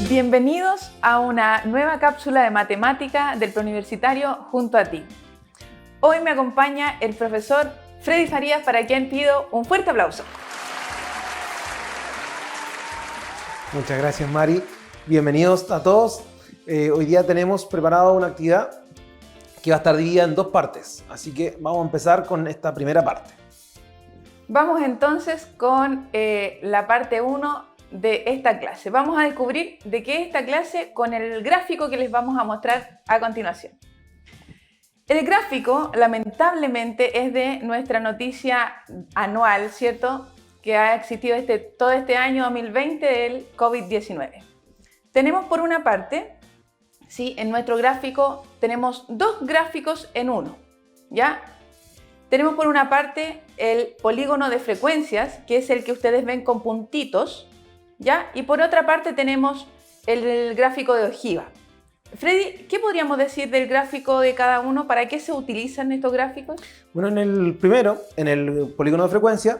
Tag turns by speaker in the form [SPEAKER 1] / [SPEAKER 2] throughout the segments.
[SPEAKER 1] Bienvenidos a una nueva cápsula de matemática del Preuniversitario junto a ti. Hoy me acompaña el profesor Freddy Farías, para quien pido un fuerte aplauso.
[SPEAKER 2] Muchas gracias, Mari. Bienvenidos a todos. Hoy día tenemos preparado una actividad que va a estar dividida en dos partes, así que vamos a empezar con esta primera parte.
[SPEAKER 1] Vamos entonces con la parte 1 de esta clase. Vamos a descubrir de qué es esta clase con el gráfico que les vamos a mostrar a continuación. El gráfico, lamentablemente, es de nuestra noticia anual, ¿cierto?, que ha existido todo este año 2020 del COVID-19. Tenemos por una parte, ¿sí?, en nuestro gráfico tenemos dos gráficos en uno, ¿ya? Tenemos por una parte el polígono de frecuencias, que es el que ustedes ven con puntitos, ¿ya? Y por otra parte tenemos el gráfico de ojiva. Freddy, ¿qué podríamos decir del gráfico de cada uno? ¿Para qué se utilizan estos gráficos?
[SPEAKER 2] Bueno, en el primero, en el polígono de frecuencia,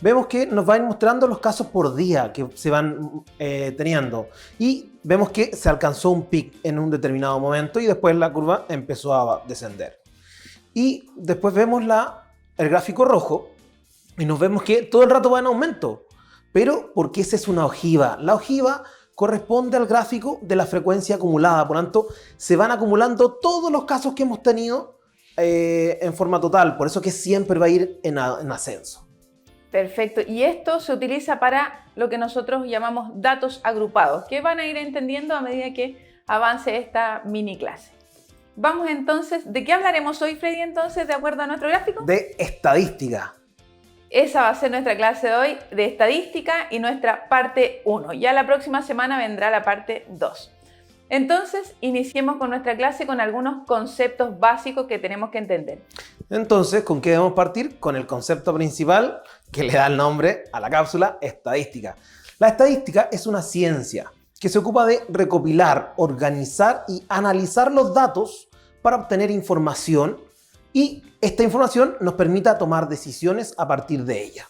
[SPEAKER 2] vemos que nos van mostrando los casos por día que se van teniendo. Y vemos que se alcanzó un pic en un determinado momento y después la curva empezó a descender. Y después vemos el gráfico rojo y nos vemos que todo el rato va en aumento. Pero porque esa es una ojiva. La ojiva corresponde al gráfico de la frecuencia acumulada. Por lo tanto, se van acumulando todos los casos que hemos tenido en forma total. Por eso que siempre va a ir en ascenso.
[SPEAKER 1] Perfecto. Y esto se utiliza para lo que nosotros llamamos datos agrupados, que van a ir entendiendo a medida que avance esta mini clase. Vamos entonces, ¿de qué hablaremos hoy, Freddy, entonces, de acuerdo a nuestro gráfico?
[SPEAKER 2] De estadística.
[SPEAKER 1] Esa va a ser nuestra clase de hoy de estadística y nuestra parte 1. Ya la próxima semana vendrá la parte 2. Entonces, iniciemos con nuestra clase con algunos conceptos básicos que tenemos que entender.
[SPEAKER 2] Entonces, ¿con qué debemos partir? Con el concepto principal que le da el nombre a la cápsula, estadística. La estadística es una ciencia que se ocupa de recopilar, organizar y analizar los datos para obtener información, y esta información nos permita tomar decisiones a partir de ella.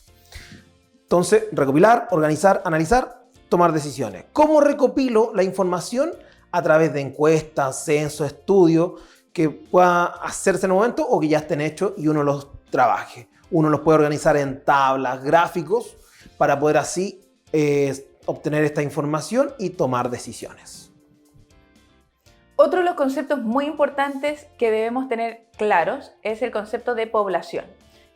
[SPEAKER 2] Entonces, recopilar, organizar, analizar, tomar decisiones. ¿Cómo recopilo la información? A través de encuestas, censos, estudios que pueda hacerse en el momento o que ya estén hechos y uno los trabaje. Uno los puede organizar en tablas, gráficos, para poder así obtener esta información y tomar decisiones.
[SPEAKER 1] Otro de los conceptos muy importantes que debemos tener claros es el concepto de población.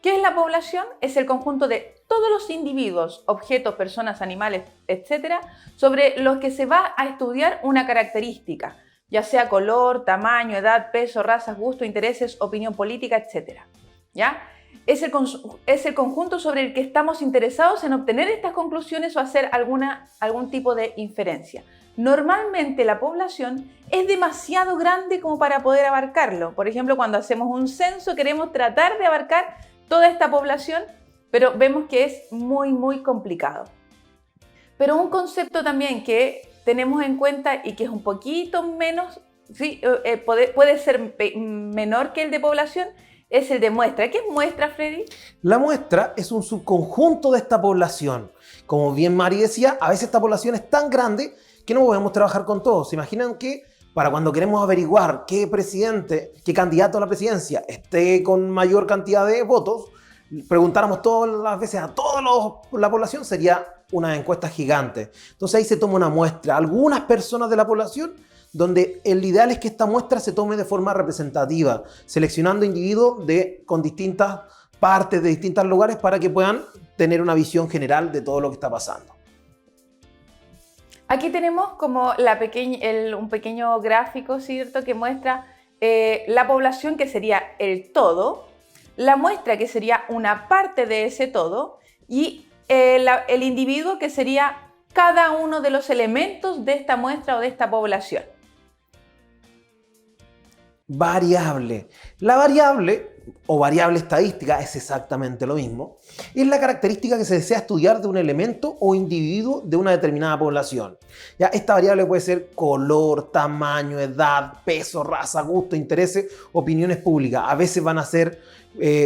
[SPEAKER 1] ¿Qué es la población? Es el conjunto de todos los individuos, objetos, personas, animales, etcétera, sobre los que se va a estudiar una característica, ya sea color, tamaño, edad, peso, razas, gusto, intereses, opinión política, etcétera. ¿Ya? Es el conjunto sobre el que estamos interesados en obtener estas conclusiones o hacer algún tipo de inferencia. Normalmente la población es demasiado grande como para poder abarcarlo. Por ejemplo, cuando hacemos un censo queremos tratar de abarcar toda esta población, pero vemos que es muy complicado. Pero un concepto también que tenemos en cuenta y que es un poquito menos, ¿sí? Puede ser menor que el de población, es el de muestra. ¿Qué es muestra, Freddy?
[SPEAKER 2] La muestra es un subconjunto de esta población. Como bien Mari decía, a veces esta población es tan grande que no podemos trabajar con todos. ¿Se imaginan que para cuando queremos averiguar qué presidente, qué candidato a la presidencia esté con mayor cantidad de votos, preguntáramos todas las veces a toda la población? Sería una encuesta gigante. Entonces ahí se toma una muestra, algunas personas de la población, donde el ideal es que esta muestra se tome de forma representativa, seleccionando individuos con distintas partes de distintos lugares para que puedan tener una visión general de todo lo que está pasando.
[SPEAKER 1] Aquí tenemos como un pequeño gráfico, ¿cierto?, que muestra la población, que sería el todo, la muestra, que sería una parte de ese todo, y el individuo, que sería cada uno de los elementos de esta muestra o de esta población.
[SPEAKER 2] Variable. La variable o variable estadística es exactamente lo mismo. Es la característica que se desea estudiar de un elemento o individuo de una determinada población. Ya, esta variable puede ser color, tamaño, edad, peso, raza, gusto, intereses, opiniones públicas. A veces van a ser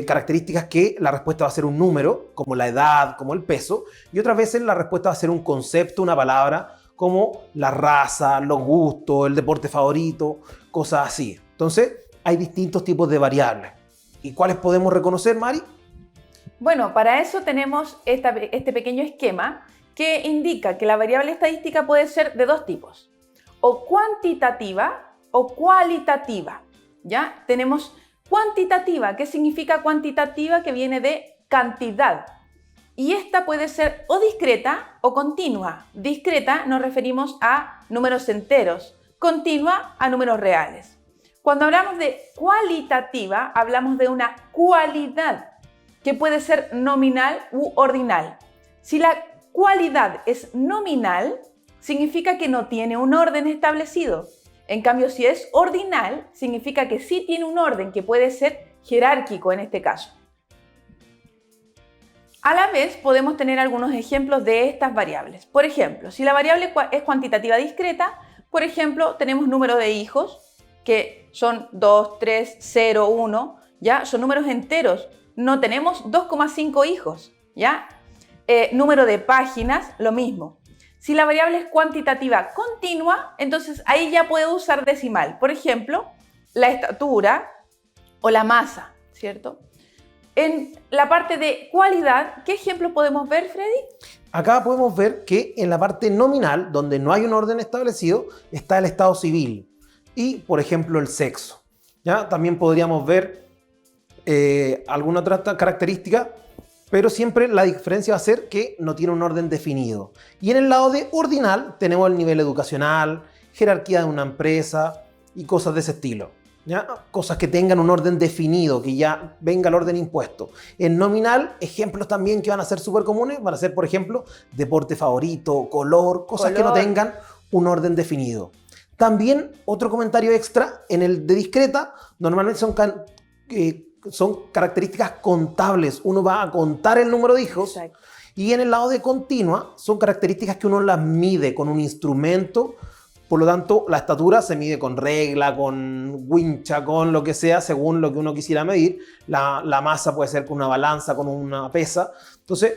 [SPEAKER 2] características que la respuesta va a ser un número, como la edad, como el peso, y otras veces la respuesta va a ser un concepto, una palabra, como la raza, los gustos, el deporte favorito, cosas así. Entonces, hay distintos tipos de variables. ¿Y cuáles podemos reconocer, Mari?
[SPEAKER 1] Bueno, para eso tenemos este pequeño esquema que indica que la variable estadística puede ser de dos tipos, o cuantitativa o cualitativa. ¿Ya? Tenemos cuantitativa. ¿Qué significa cuantitativa? Que viene de cantidad. Y esta puede ser o discreta o continua. Discreta nos referimos a números enteros, continua a números reales. Cuando hablamos de cualitativa, hablamos de una cualidad que puede ser nominal u ordinal. Si la cualidad es nominal, significa que no tiene un orden establecido. En cambio, si es ordinal, significa que sí tiene un orden que puede ser jerárquico en este caso. A la vez, podemos tener algunos ejemplos de estas variables. Por ejemplo, si la variable es cuantitativa discreta, por ejemplo, tenemos número de hijos, que son 2, 3, 0, 1, ¿ya? Son números enteros. No tenemos 2,5 hijos, ¿ya? Número de páginas, lo mismo. Si la variable es cuantitativa continua, entonces ahí ya puedo usar decimal. Por ejemplo, la estatura o la masa, ¿cierto? En la parte de cualidad, ¿qué ejemplo podemos ver, Freddy?
[SPEAKER 2] Acá podemos ver que en la parte nominal, donde no hay un orden establecido, está el estado civil y, por ejemplo, el sexo. ¿Ya? También podríamos ver alguna otra característica, pero siempre la diferencia va a ser que no tiene un orden definido. Y en el lado de ordinal tenemos el nivel educacional, jerarquía de una empresa y cosas de ese estilo. ¿Ya? Cosas que tengan un orden definido, que ya venga el orden impuesto. En nominal, ejemplos también que van a ser súper comunes, van a ser, por ejemplo, deporte favorito, color, cosas que no tengan un orden definido. También, otro comentario extra, en el de discreta, normalmente son características contables. Uno va a contar el número de hijos. Exacto. Y en el lado de continua, son características que uno las mide con un instrumento. Por lo tanto, la estatura se mide con regla, con wincha, con lo que sea, según lo que uno quisiera medir. La masa puede ser con una balanza, con una pesa. Entonces,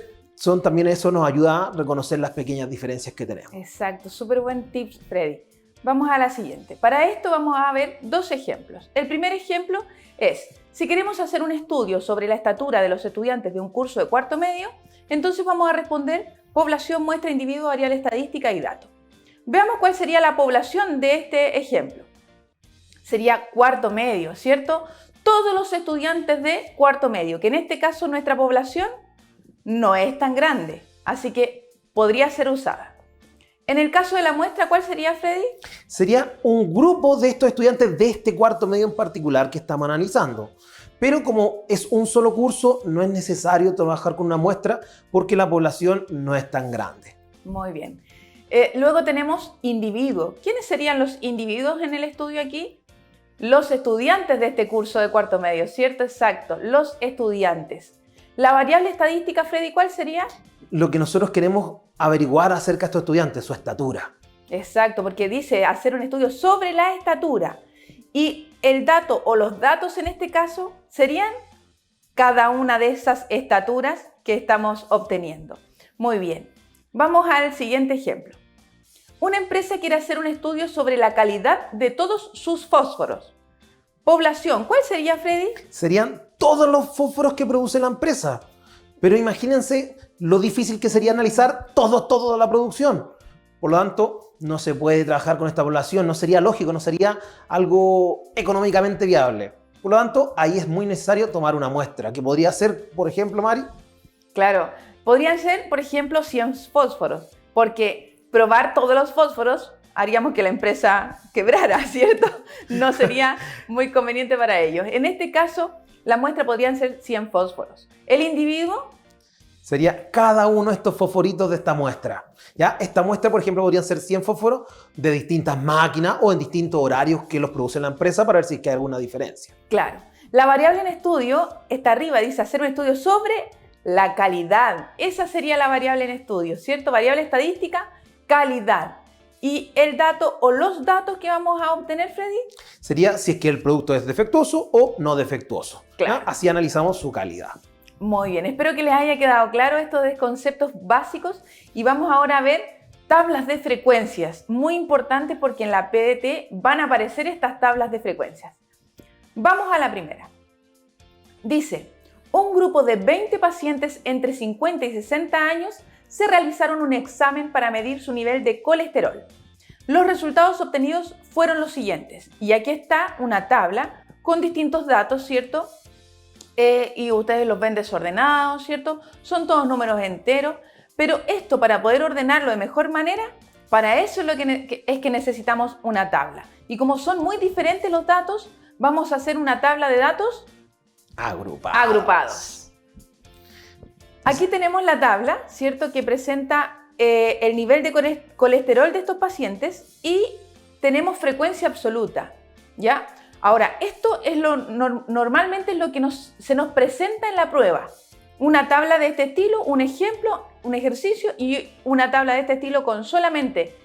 [SPEAKER 2] también eso nos ayuda a reconocer las pequeñas diferencias que tenemos.
[SPEAKER 1] Exacto, súper buen tip, Freddy. Vamos a la siguiente. Para esto vamos a ver dos ejemplos. El primer ejemplo es, si queremos hacer un estudio sobre la estatura de los estudiantes de un curso de cuarto medio, entonces vamos a responder población, muestra, individuo, variable estadística y dato. Veamos cuál sería la población de este ejemplo. Sería cuarto medio, ¿cierto? Todos los estudiantes de cuarto medio, que en este caso nuestra población no es tan grande, así que podría ser usada. En el caso de la muestra, ¿cuál sería, Freddy?
[SPEAKER 2] Sería un grupo de estos estudiantes de este cuarto medio en particular que estamos analizando. Pero como es un solo curso, no es necesario trabajar con una muestra porque la población no es tan grande.
[SPEAKER 1] Muy bien. Luego tenemos individuos. ¿Quiénes serían los individuos en el estudio aquí? Los estudiantes de este curso de cuarto medio, ¿cierto? Exacto, los estudiantes. La variable estadística, Freddy, ¿cuál sería?
[SPEAKER 2] Lo que nosotros queremos averiguar acerca de estos estudiantes, su estatura.
[SPEAKER 1] Exacto, porque dice hacer un estudio sobre la estatura. Y el dato o los datos en este caso serían cada una de esas estaturas que estamos obteniendo. Muy bien. Vamos al siguiente ejemplo. Una empresa quiere hacer un estudio sobre la calidad de todos sus fósforos. Población, ¿cuál sería, Freddy?
[SPEAKER 2] Serían todos los fósforos que produce la empresa. Pero imagínense lo difícil que sería analizar toda la producción. Por lo tanto, no se puede trabajar con esta población, no sería lógico, no sería algo económicamente viable. Por lo tanto, ahí es muy necesario tomar una muestra, que podría ser, por ejemplo, Mari.
[SPEAKER 1] Claro. Podrían ser, por ejemplo, 100 fósforos, porque probar todos los fósforos haríamos que la empresa quebrara, ¿cierto? No sería muy conveniente para ellos. En este caso, la muestra podrían ser 100 fósforos. El individuo
[SPEAKER 2] sería cada uno de estos fosforitos de esta muestra. ¿Ya? Esta muestra, por ejemplo, podrían ser 100 fósforos de distintas máquinas o en distintos horarios que los produce la empresa para ver si hay alguna diferencia.
[SPEAKER 1] Claro. La variable en estudio está arriba, dice hacer un estudio sobre la calidad. Esa sería la variable en estudio, ¿cierto? Variable estadística, calidad. ¿Y el dato o los datos que vamos a obtener, Freddy?
[SPEAKER 2] Sería si es que el producto es defectuoso o no defectuoso.
[SPEAKER 1] Claro.
[SPEAKER 2] Así analizamos su calidad.
[SPEAKER 1] Muy bien, espero que les haya quedado claro estos conceptos básicos y vamos ahora a ver tablas de frecuencias. Muy importante porque en la PDT van a aparecer estas tablas de frecuencias. Vamos a la primera. Dice, un grupo de 20 pacientes entre 50 y 60 años se realizaron un examen para medir su nivel de colesterol. Los resultados obtenidos fueron los siguientes. Y aquí está una tabla con distintos datos, ¿cierto? Y ustedes los ven desordenados, ¿cierto? Son todos números enteros. Pero esto, para poder ordenarlo de mejor manera, para eso es lo que necesitamos una tabla. Y como son muy diferentes los datos, vamos a hacer una tabla de datos agrupados. Aquí tenemos la tabla, ¿cierto? Que presenta el nivel de colesterol de estos pacientes y tenemos frecuencia absoluta, ¿ya? Ahora, esto es normalmente es lo que se nos presenta en la prueba. Una tabla de este estilo, un ejemplo, un ejercicio y una tabla de este estilo con solamente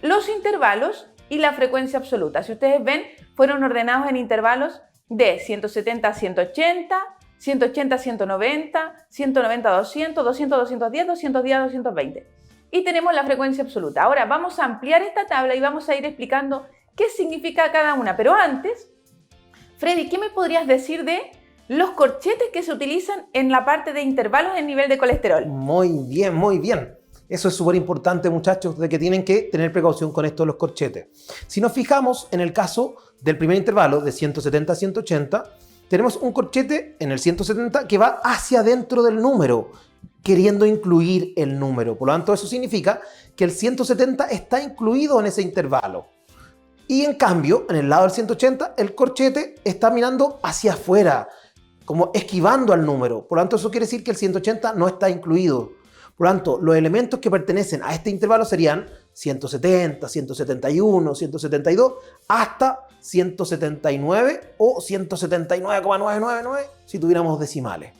[SPEAKER 1] los intervalos y la frecuencia absoluta. Si ustedes ven, fueron ordenados en intervalos de 170 a 180, 180 a 190, 190 a 200, 200 a 210, 210 a 220. Y tenemos la frecuencia absoluta. Ahora vamos a ampliar esta tabla y vamos a ir explicando qué significa cada una. Pero antes, Freddy, ¿qué me podrías decir de los corchetes que se utilizan en la parte de intervalos en nivel de colesterol?
[SPEAKER 2] Muy bien, muy bien. Eso es súper importante, muchachos, de que tienen que tener precaución con esto de los corchetes. Si nos fijamos en el caso del primer intervalo de 170 a 180, tenemos un corchete en el 170 que va hacia adentro del número, queriendo incluir el número. Por lo tanto, eso significa que el 170 está incluido en ese intervalo. Y en cambio, en el lado del 180, el corchete está mirando hacia afuera, como esquivando al número. Por lo tanto, eso quiere decir que el 180 no está incluido. Por lo tanto, los elementos que pertenecen a este intervalo serían 170, 171, 172, hasta 179 o 179,999 si tuviéramos decimales.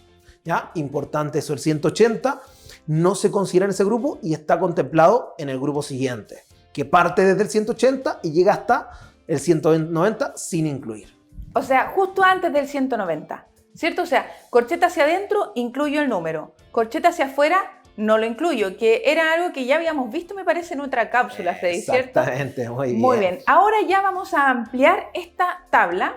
[SPEAKER 2] ¿Ya? Importante eso, el 180 no se considera en ese grupo y está contemplado en el grupo siguiente, que parte desde el 180 y llega hasta el 190 sin incluir.
[SPEAKER 1] O sea, justo antes del 190, ¿cierto? O sea, corcheta hacia adentro, incluyo el número. Corcheta hacia afuera, no lo incluyo, que era algo que ya habíamos visto, me parece, en otra cápsula, Freddy, ¿cierto?
[SPEAKER 2] Exactamente, muy bien.
[SPEAKER 1] Muy bien. Ahora ya vamos a ampliar esta tabla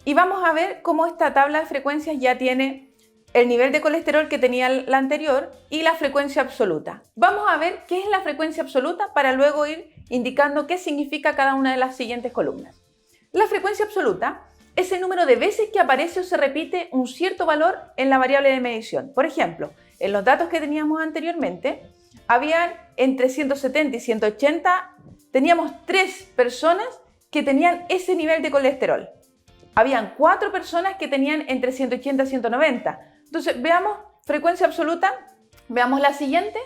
[SPEAKER 1] y vamos a ver cómo esta tabla de frecuencias ya tiene el nivel de colesterol que tenía la anterior y la frecuencia absoluta. Vamos a ver qué es la frecuencia absoluta para luego ir indicando qué significa cada una de las siguientes columnas. La frecuencia absoluta es el número de veces que aparece o se repite un cierto valor en la variable de medición. Por ejemplo, en los datos que teníamos anteriormente, habían entre 170 y 180, teníamos 3 personas que tenían ese nivel de colesterol. Habían 4 personas que tenían entre 180 y 190. Entonces, veamos frecuencia absoluta, veamos la siguiente.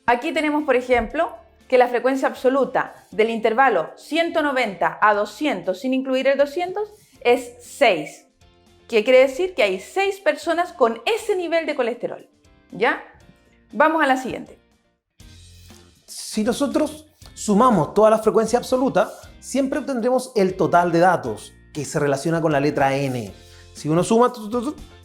[SPEAKER 1] Aquí tenemos, por ejemplo, que la frecuencia absoluta del intervalo 190 a 200, sin incluir el 200, es 6. ¿Qué quiere decir? Que hay 6 personas con ese nivel de colesterol. ¿Ya? Vamos a la siguiente.
[SPEAKER 2] Si nosotros sumamos toda la frecuencia absoluta, siempre obtendremos el total de datos, que se relaciona con la letra N. Si uno suma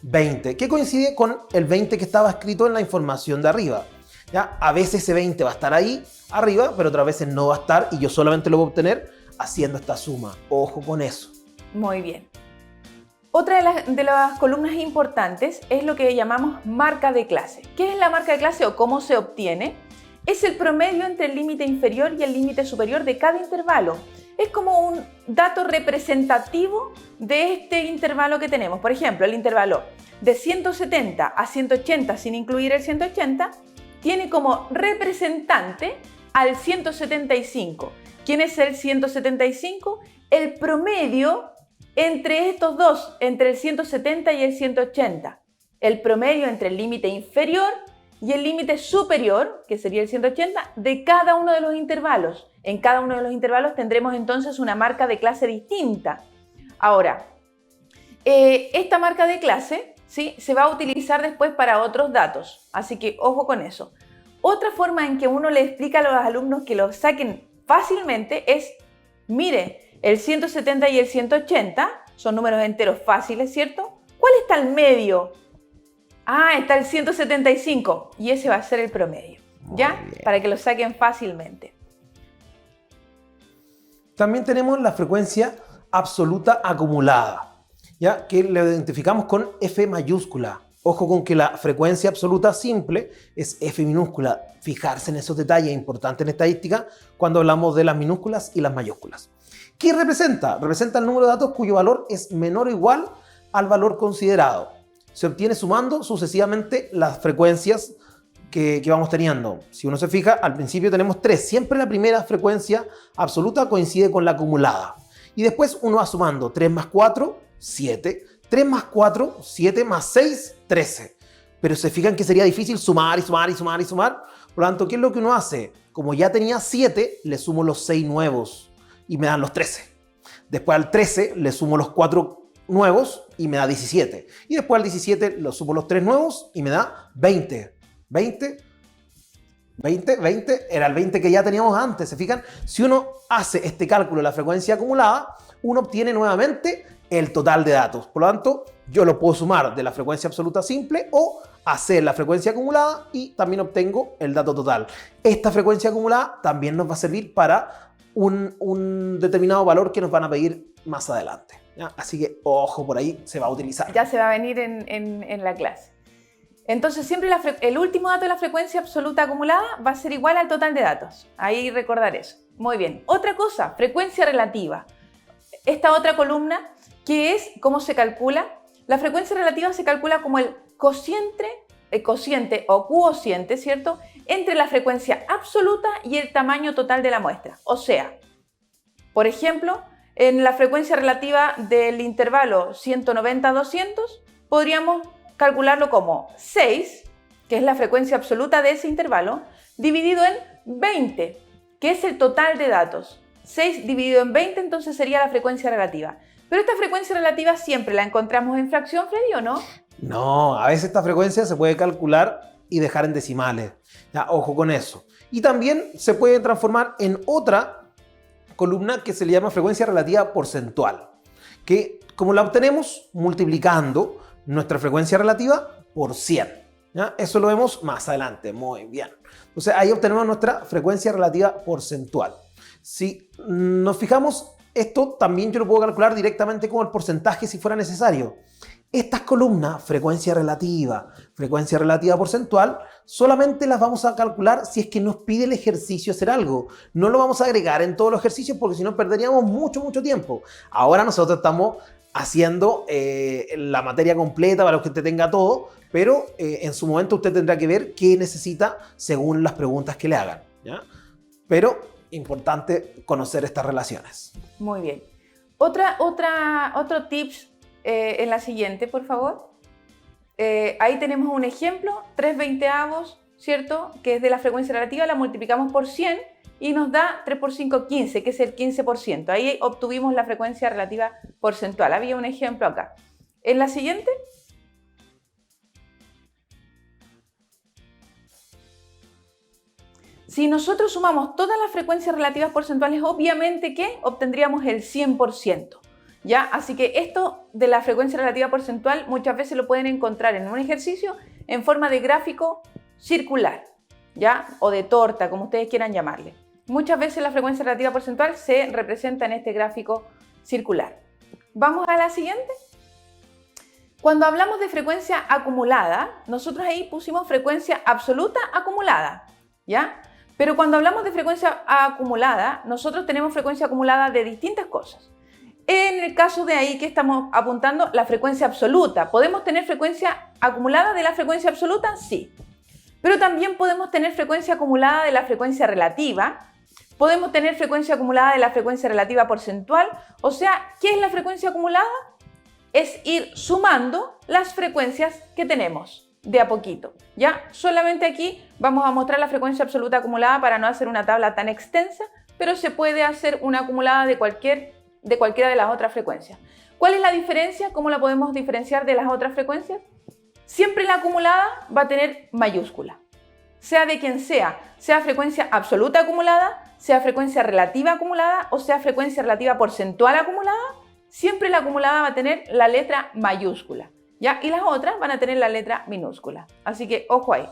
[SPEAKER 2] 20, que coincide con el 20 que estaba escrito en la información de arriba. ¿Ya? A veces ese 20 va a estar ahí arriba, pero otras veces no va a estar y yo solamente lo voy a obtener haciendo esta suma. Ojo con eso.
[SPEAKER 1] Muy bien. Otra de las columnas importantes es lo que llamamos marca de clase. ¿Qué es la marca de clase o cómo se obtiene? Es el promedio entre el límite inferior y el límite superior de cada intervalo. Es como un dato representativo de este intervalo que tenemos. Por ejemplo, el intervalo de 170 a 180, sin incluir el 180, tiene como representante al 175. ¿Quién es el 175? El promedio entre estos dos, entre el 170 y el 180. El promedio entre el límite inferior y el límite superior, que sería el 180, de cada uno de los intervalos. En cada uno de los intervalos tendremos entonces una marca de clase distinta. Ahora, esta marca de clase, ¿sí?, se va a utilizar después para otros datos, así que ojo con eso. Otra forma en que uno le explica a los alumnos que lo saquen fácilmente es, mire, el 170 y el 180 son números enteros fáciles, ¿cierto? ¿Cuál está al medio? Ah, está el 175 y ese va a ser el promedio, ¿ya? Para que lo saquen fácilmente.
[SPEAKER 2] También tenemos la frecuencia absoluta acumulada, ¿ya? Que la identificamos con F mayúscula. Ojo con que la frecuencia absoluta simple es F minúscula. Fijarse en esos detalles importantes en estadística cuando hablamos de las minúsculas y las mayúsculas. ¿Qué representa? Representa el número de datos cuyo valor es menor o igual al valor considerado. Se obtiene sumando sucesivamente las frecuencias que vamos teniendo. Si uno se fija, al principio tenemos 3. Siempre la primera frecuencia absoluta coincide con la acumulada. Y después uno va sumando 3 más 4, 7. 3 más 4, 7 más 6, 13. Pero se fijan que sería difícil sumar y sumar y sumar y sumar. Por lo tanto, ¿qué es lo que uno hace? Como ya tenía 7, le sumo los 6 nuevos y me dan los 13. Después al 13 le sumo los 4 nuevos y me da 17. Y después al 17 le sumo los 3 nuevos y me da 20. 20 era el 20 que ya teníamos antes. ¿Se fijan? Si uno hace este cálculo de la frecuencia acumulada, uno obtiene nuevamente el total de datos. Por lo tanto, yo lo puedo sumar de la frecuencia absoluta simple o hacer la frecuencia acumulada y también obtengo el dato total. Esta frecuencia acumulada también nos va a servir para un determinado valor que nos van a pedir más adelante, ¿ya? Así que, ojo, por ahí se va a utilizar.
[SPEAKER 1] Ya se va a venir en la clase. Entonces, siempre el último dato de la frecuencia absoluta acumulada va a ser igual al total de datos. Ahí recordar eso. Muy bien. Otra cosa, frecuencia relativa. Esta otra columna, que es cómo se calcula. La frecuencia relativa se calcula como el cociente o cuociente, ¿cierto?, entre la frecuencia absoluta y el tamaño total de la muestra. O sea, por ejemplo, en la frecuencia relativa del intervalo 190-200, podríamos calcularlo como 6, que es la frecuencia absoluta de ese intervalo, dividido en 20, que es el total de datos. 6 dividido en 20, entonces sería la frecuencia relativa. Pero esta frecuencia relativa siempre la encontramos en fracción, Freddy, ¿o no?
[SPEAKER 2] No, a veces esta frecuencia se puede calcular y dejar en decimales. Ya, ojo con eso. Y también se puede transformar en otra columna que se le llama frecuencia relativa porcentual, que como la obtenemos multiplicando nuestra frecuencia relativa por 100. ¿Ya? Eso lo vemos más adelante. Muy bien. Entonces ahí obtenemos nuestra frecuencia relativa porcentual. Si nos fijamos, esto también yo lo puedo calcular directamente como el porcentaje si fuera necesario. Estas columnas, frecuencia relativa porcentual, solamente las vamos a calcular si es que nos pide el ejercicio hacer algo. No lo vamos a agregar en todos los ejercicios porque si no perderíamos mucho tiempo. Ahora nosotros estamos haciendo la materia completa para que usted tenga todo, pero en su momento usted tendrá que ver qué necesita según las preguntas que le hagan, ¿ya? Pero importante conocer estas relaciones.
[SPEAKER 1] Muy bien. Otro tips en la siguiente, por favor. Ahí tenemos un ejemplo, 3/20, ¿cierto? Que es de la frecuencia relativa, la multiplicamos por 100 y nos da 3 por 5, 15, que es el 15%. Ahí obtuvimos la frecuencia relativa porcentual. Había un ejemplo acá. En la siguiente. Si nosotros sumamos todas las frecuencias relativas porcentuales, obviamente que obtendríamos el 100%. ¿Ya? Así que esto de la frecuencia relativa porcentual muchas veces lo pueden encontrar en un ejercicio en forma de gráfico circular, ¿ya? O de torta, como ustedes quieran llamarle. Muchas veces la frecuencia relativa porcentual se representa en este gráfico circular. Vamos a la siguiente. Cuando hablamos de frecuencia acumulada, nosotros ahí pusimos frecuencia absoluta acumulada, ¿ya? Pero cuando hablamos de frecuencia acumulada, nosotros tenemos frecuencia acumulada de distintas cosas. En el caso de ahí que estamos apuntando, la frecuencia absoluta. ¿Podemos tener frecuencia acumulada de la frecuencia absoluta? Sí. Pero también podemos tener frecuencia acumulada de la frecuencia relativa. Podemos tener frecuencia acumulada de la frecuencia relativa porcentual. O sea, ¿qué es la frecuencia acumulada? Es ir sumando las frecuencias que tenemos de a poquito. ¿Ya? Solamente aquí vamos a mostrar la frecuencia absoluta acumulada para no hacer una tabla tan extensa, pero se puede hacer una acumulada de cualquiera de las otras frecuencias. ¿Cuál es la diferencia? ¿Cómo la podemos diferenciar de las otras frecuencias? Siempre la acumulada va a tener mayúscula, sea de quien sea frecuencia absoluta acumulada, sea frecuencia relativa acumulada o sea frecuencia relativa porcentual acumulada, siempre la acumulada va a tener la letra mayúscula, ¿ya? Y las otras van a tener la letra minúscula. Así que ojo ahí.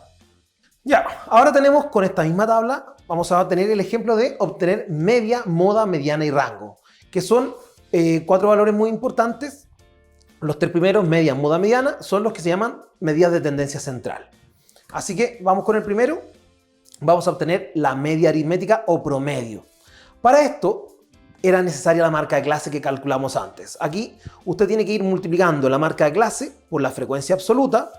[SPEAKER 2] Ya, ahora tenemos con esta misma tabla, vamos a tener el ejemplo de obtener media, moda, mediana y rango, que son 4 valores muy importantes. Los 3 primeros, media, moda, mediana, son los que se llaman medidas de tendencia central. Así que vamos con el primero. Vamos a obtener la media aritmética o promedio. Para esto era necesaria la marca de clase que calculamos antes. Aquí usted tiene que ir multiplicando la marca de clase por la frecuencia absoluta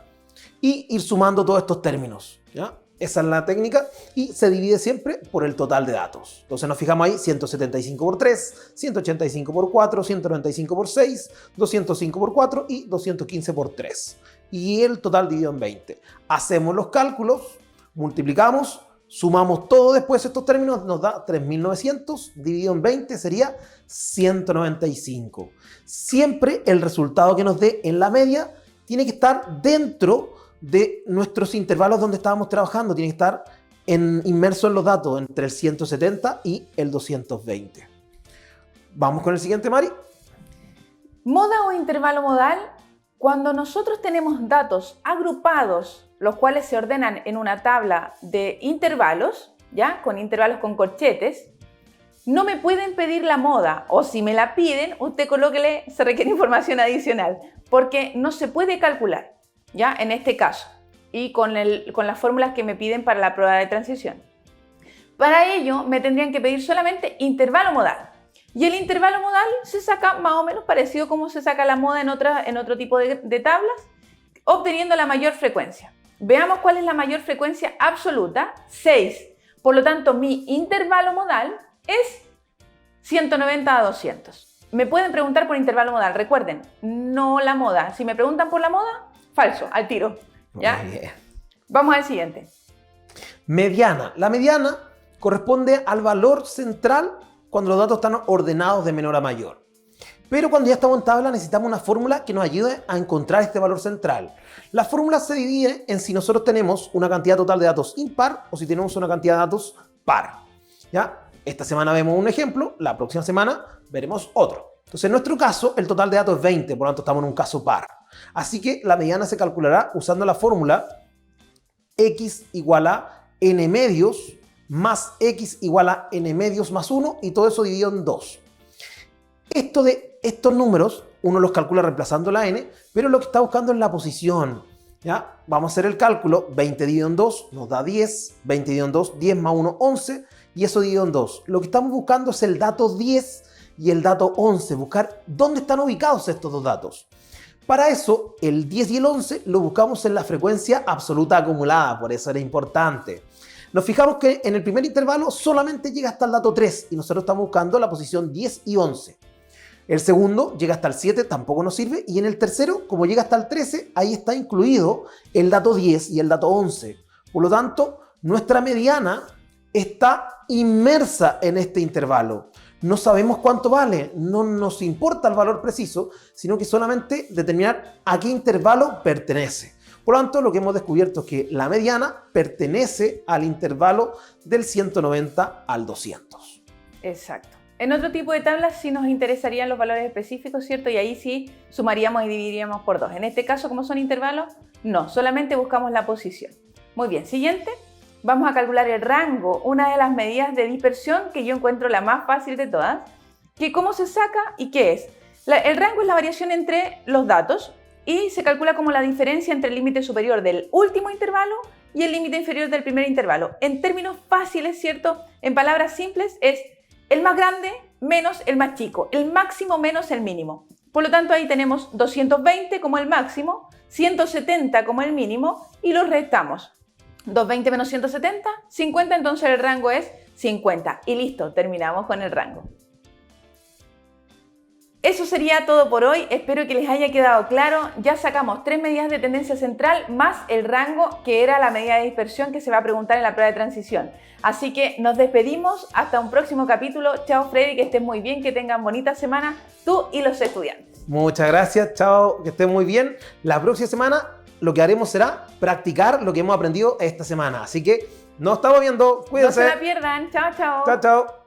[SPEAKER 2] y ir sumando todos estos términos, ¿ya? Esa es la técnica y se divide siempre por el total de datos. Entonces nos fijamos ahí, 175 por 3, 185 por 4, 195 por 6, 205 por 4 y 215 por 3. Y el total dividido en 20. Hacemos los cálculos, multiplicamos, sumamos todo después estos términos, nos da 3.900, dividido en 20 sería 195. Siempre el resultado que nos dé en la media tiene que estar dentro de nuestros intervalos donde estábamos trabajando, tiene que estar inmerso en los datos entre el 170 y el 220. Vamos con el siguiente, Mari.
[SPEAKER 1] Moda o intervalo modal, cuando nosotros tenemos datos agrupados, los cuales se ordenan en una tabla de intervalos, ¿ya? Con intervalos con corchetes, no me pueden pedir la moda, o si me la piden, usted colóquele, se requiere información adicional, porque no se puede calcular, ¿ya? En este caso, y con las fórmulas que me piden para la prueba de transición. Para ello, me tendrían que pedir solamente intervalo modal. Y el intervalo modal se saca más o menos parecido como se saca la moda en otro tipo de tablas, obteniendo la mayor frecuencia. Veamos cuál es la mayor frecuencia absoluta, 6. Por lo tanto, mi intervalo modal es 190 a 200. Me pueden preguntar por intervalo modal, recuerden, no la moda. Si me preguntan por la moda, falso, al tiro. ¿Ya? Vamos al siguiente.
[SPEAKER 2] Mediana. La mediana corresponde al valor central cuando los datos están ordenados de menor a mayor. Pero cuando ya estamos en tabla necesitamos una fórmula que nos ayude a encontrar este valor central. La fórmula se divide en si nosotros tenemos una cantidad total de datos impar o si tenemos una cantidad de datos par. ¿Ya? Esta semana vemos un ejemplo, la próxima semana veremos otro. Entonces en nuestro caso el total de datos es 20, por lo tanto estamos en un caso par. Así que la mediana se calculará usando la fórmula x igual a n medios más x igual a n medios más 1 y todo eso dividido en 2. Estos números uno los calcula reemplazando la n, pero lo que está buscando es la posición. ¿Ya? Vamos a hacer el cálculo, 20 dividido en 2 nos da 10, 20 dividido en 2, 10 más 1, 11 y eso dividido en 2. Lo que estamos buscando es el dato 10 y el dato 11, buscar dónde están ubicados estos dos datos. Para eso, el 10 y el 11 lo buscamos en la frecuencia absoluta acumulada, por eso era importante. Nos fijamos que en el primer intervalo solamente llega hasta el dato 3 y nosotros estamos buscando la posición 10 y 11. El segundo llega hasta el 7, tampoco nos sirve. Y en el tercero, como llega hasta el 13, ahí está incluido el dato 10 y el dato 11. Por lo tanto, nuestra mediana está inmersa en este intervalo. No sabemos cuánto vale, no nos importa el valor preciso, sino que solamente determinar a qué intervalo pertenece. Por lo tanto, lo que hemos descubierto es que la mediana pertenece al intervalo del 190 al 200.
[SPEAKER 1] Exacto. En otro tipo de tablas sí nos interesarían los valores específicos, ¿cierto? Y ahí sí sumaríamos y dividiríamos por 2. En este caso, como son intervalos, no, solamente buscamos la posición. Muy bien, siguiente. Vamos a calcular el rango, una de las medidas de dispersión que yo encuentro la más fácil de todas. Que ¿cómo se saca y qué es? El rango es la variación entre los datos y se calcula como la diferencia entre el límite superior del último intervalo y el límite inferior del primer intervalo. En términos fáciles, ¿cierto? En palabras simples es el más grande menos el más chico, el máximo menos el mínimo. Por lo tanto, ahí tenemos 220 como el máximo, 170 como el mínimo y los restamos. 220 menos 170, 50, entonces el rango es 50. Y listo, terminamos con el rango. Eso sería todo por hoy, espero que les haya quedado claro. Ya sacamos 3 medidas de tendencia central más el rango que era la medida de dispersión que se va a preguntar en la prueba de transición. Así que nos despedimos, hasta un próximo capítulo. Chao Freddy, que estés muy bien, que tengan bonita semana tú y los estudiantes.
[SPEAKER 2] Muchas gracias, chao, que estén muy bien. La próxima semana lo que haremos será practicar lo que hemos aprendido esta semana. Así que nos estamos viendo, cuídense.
[SPEAKER 1] No se la pierdan, chao, chao.
[SPEAKER 2] Chao, chao.